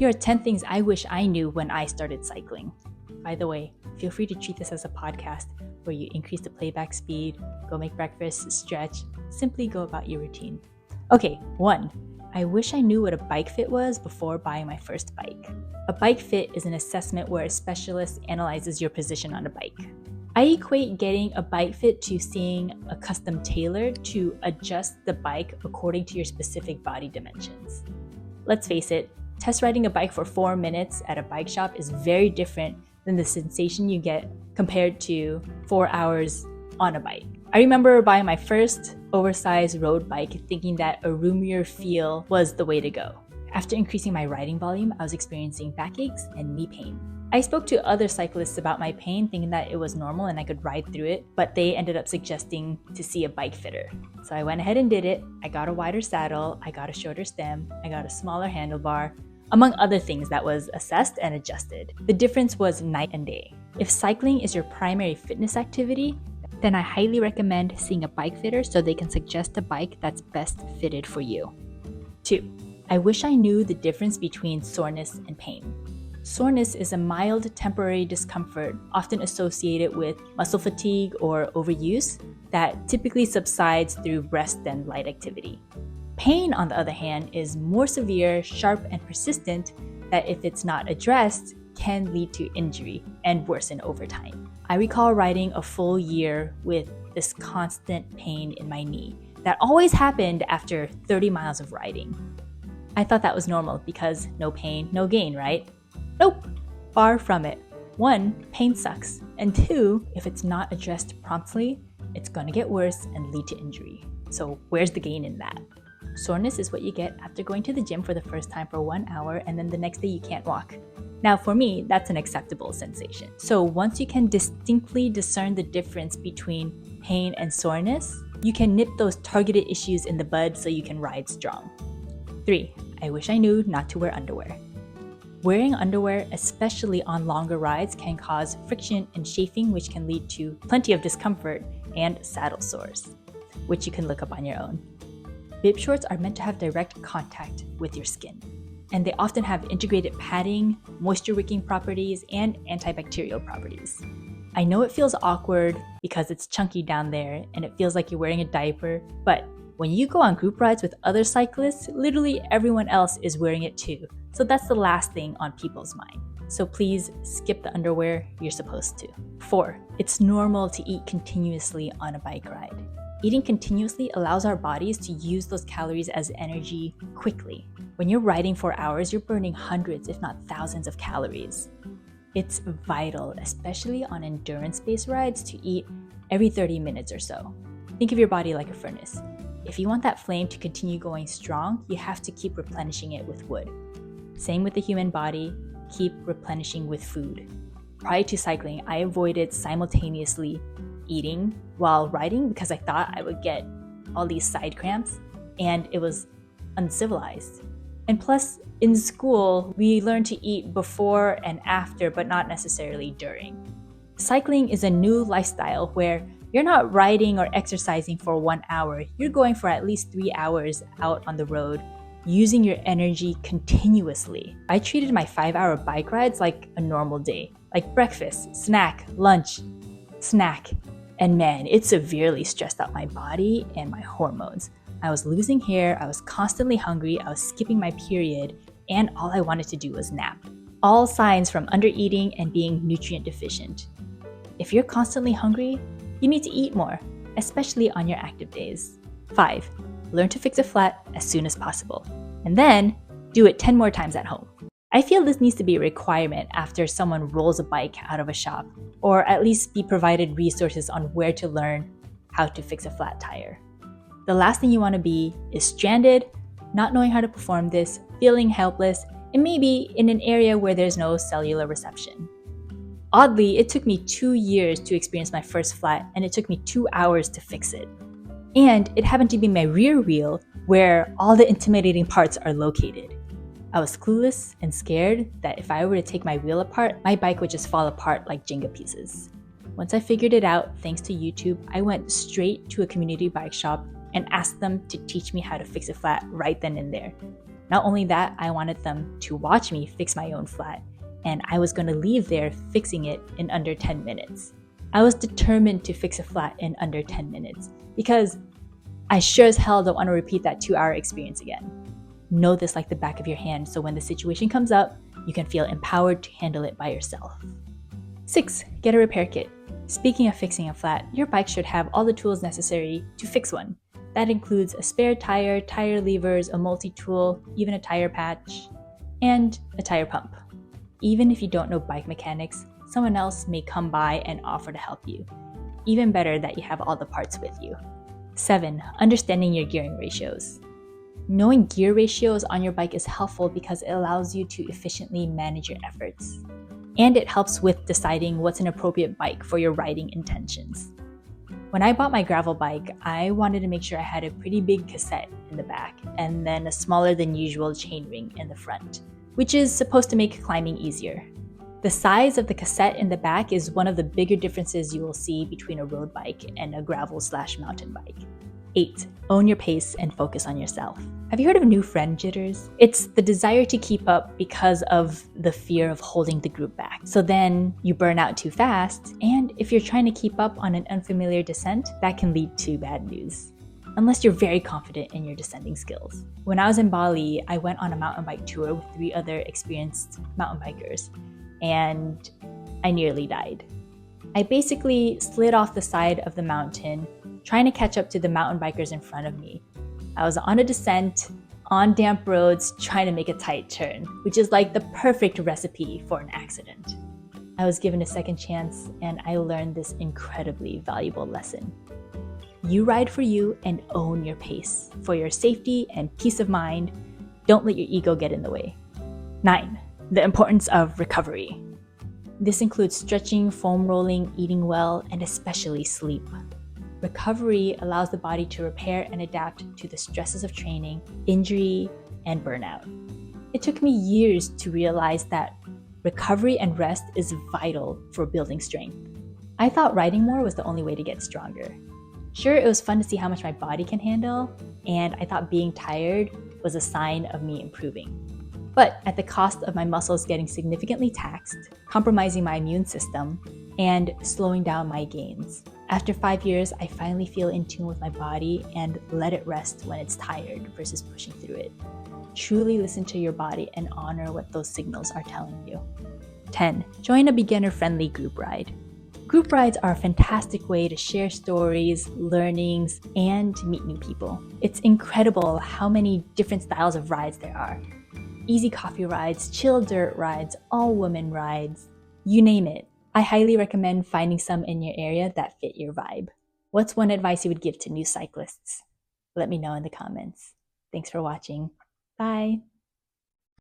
Here are 10 things I wish I knew when I started cycling. By the way, feel free to treat this as a podcast where you increase the playback speed, go make breakfast, stretch, simply go about your routine. Okay, 1. I wish I knew what a bike fit was before buying my first bike. A bike fit is an assessment where a specialist analyzes your position on a bike. I equate getting a bike fit to seeing a custom tailor to adjust the bike according to your specific body dimensions. Let's face it, test riding a bike for 4 minutes at a bike shop is very different than the sensation you get compared to 4 hours on a bike. I remember buying my first oversized road bike thinking that a roomier feel was the way to go. After increasing my riding volume, I was experiencing backaches and knee pain. I spoke to other cyclists about my pain thinking that it was normal and I could ride through it, but they ended up suggesting to see a bike fitter. So I went ahead and did it. I got a wider saddle, I got a shorter stem, I got a smaller handlebar, among other things that was assessed and adjusted. The difference was night and day. If cycling is your primary fitness activity, then I highly recommend seeing a bike fitter so they can suggest a bike that's best fitted for you. 2. I wish I knew the difference between soreness and pain. Soreness is a mild temporary discomfort often associated with muscle fatigue or overuse that typically subsides through rest and light activity. Pain, on the other hand, is more severe, sharp, and persistent that if it's not addressed, can lead to injury and worsen over time. I recall riding a full year with this constant pain in my knee that always happened after 30 miles of riding. I thought that was normal because no pain, no gain, right? Nope, far from it. 1, pain sucks, and 2, if it's not addressed promptly, it's gonna get worse and lead to injury. So where's the gain in that? Soreness is what you get after going to the gym for the first time for 1 hour and then the next day you can't walk. Now for me, that's an acceptable sensation. So once you can distinctly discern the difference between pain and soreness, you can nip those targeted issues in the bud so you can ride strong. 3. I wish I knew not to wear underwear. Wearing underwear, especially on longer rides, can cause friction and chafing, which can lead to plenty of discomfort and saddle sores, which you can look up on your own. Bib shorts are meant to have direct contact with your skin, and they often have integrated padding, moisture-wicking properties, and antibacterial properties. I know it feels awkward because it's chunky down there and it feels like you're wearing a diaper, but when you go on group rides with other cyclists, literally everyone else is wearing it too. So that's the last thing on people's mind. So please skip the underwear, you're supposed to. 4. It's normal to eat continuously on a bike ride. Eating continuously allows our bodies to use those calories as energy quickly. When you're riding for hours, you're burning hundreds, if not thousands of calories. It's vital, especially on endurance-based rides, to eat every 30 minutes or so. Think of your body like a furnace. If you want that flame to continue going strong, you have to keep replenishing it with wood. Same with the human body, keep replenishing with food. Prior to cycling, I avoided simultaneously eating while riding because I thought I would get all these side cramps, and it was uncivilized. And plus, in school, we learn to eat before and after, but not necessarily during. Cycling is a new lifestyle where you're not riding or exercising for 1 hour. You're going for at least 3 hours out on the road, using your energy continuously. I treated my 5-hour bike rides like a normal day, like breakfast, snack, lunch, snack. And man, it severely stressed out my body and my hormones. I was losing hair, I was constantly hungry, I was skipping my period, and all I wanted to do was nap. All signs from undereating and being nutrient deficient. If you're constantly hungry, you need to eat more, especially on your active days. 5. Learn to fix a flat as soon as possible, and then do it 10 more times at home. I feel this needs to be a requirement after someone rolls a bike out of a shop, or at least be provided resources on where to learn how to fix a flat tire. The last thing you want to be is stranded, not knowing how to perform this, feeling helpless, and maybe in an area where there's no cellular reception. Oddly, it took me 2 years to experience my first flat, and it took me 2 hours to fix it. And it happened to be my rear wheel where all the intimidating parts are located. I was clueless and scared that if I were to take my wheel apart, my bike would just fall apart like Jenga pieces. Once I figured it out, thanks to YouTube, I went straight to a community bike shop and asked them to teach me how to fix a flat right then and there. Not only that, I wanted them to watch me fix my own flat, and I was going to leave there fixing it in under 10 minutes. I was determined to fix a flat in under 10 minutes because I sure as hell don't want to repeat that 2-hour experience again. Know this like the back of your hand, so when the situation comes up, you can feel empowered to handle it by yourself. 6. Get a repair kit. Speaking of fixing a flat, your bike should have all the tools necessary to fix one. That includes a spare tire, tire levers, a multi-tool, even a tire patch, and a tire pump. Even if you don't know bike mechanics, someone else may come by and offer to help you. Even better that you have all the parts with you. 7. Understanding your gearing ratios. Knowing gear ratios on your bike is helpful because it allows you to efficiently manage your efforts. And it helps with deciding what's an appropriate bike for your riding intentions. When I bought my gravel bike, I wanted to make sure I had a pretty big cassette in the back and then a smaller than usual chainring in the front, which is supposed to make climbing easier. The size of the cassette in the back is one of the bigger differences you will see between a road bike and a gravel/mountain bike. 8. Own your pace and focus on yourself. Have you heard of new friend jitters? It's the desire to keep up because of the fear of holding the group back. So then you burn out too fast, and if you're trying to keep up on an unfamiliar descent, that can lead to bad news. Unless you're very confident in your descending skills. When I was in Bali, I went on a mountain bike tour with 3 other experienced mountain bikers, and I nearly died. I basically slid off the side of the mountain, trying to catch up to the mountain bikers in front of me. I was on a descent, on damp roads, trying to make a tight turn, which is like the perfect recipe for an accident. I was given a second chance, and I learned this incredibly valuable lesson. You ride for you and own your pace. For your safety and peace of mind, don't let your ego get in the way. 9. The importance of recovery. This includes stretching, foam rolling, eating well, and especially sleep. Recovery allows the body to repair and adapt to the stresses of training, injury, and burnout. It took me years to realize that recovery and rest is vital for building strength. I thought riding more was the only way to get stronger. Sure, it was fun to see how much my body can handle, and I thought being tired was a sign of me improving. But at the cost of my muscles getting significantly taxed, compromising my immune system, and slowing down my gains. After 5 years, I finally feel in tune with my body and let it rest when it's tired versus pushing through it. Truly listen to your body and honor what those signals are telling you. 10. Join a beginner-friendly group ride. Group rides are a fantastic way to share stories, learnings, and meet new people. It's incredible how many different styles of rides there are. Easy coffee rides, chill dirt rides, all-women rides, you name it. I highly recommend finding some in your area that fit your vibe. What's one advice you would give to new cyclists? Let me know in the comments. Thanks for watching. Bye.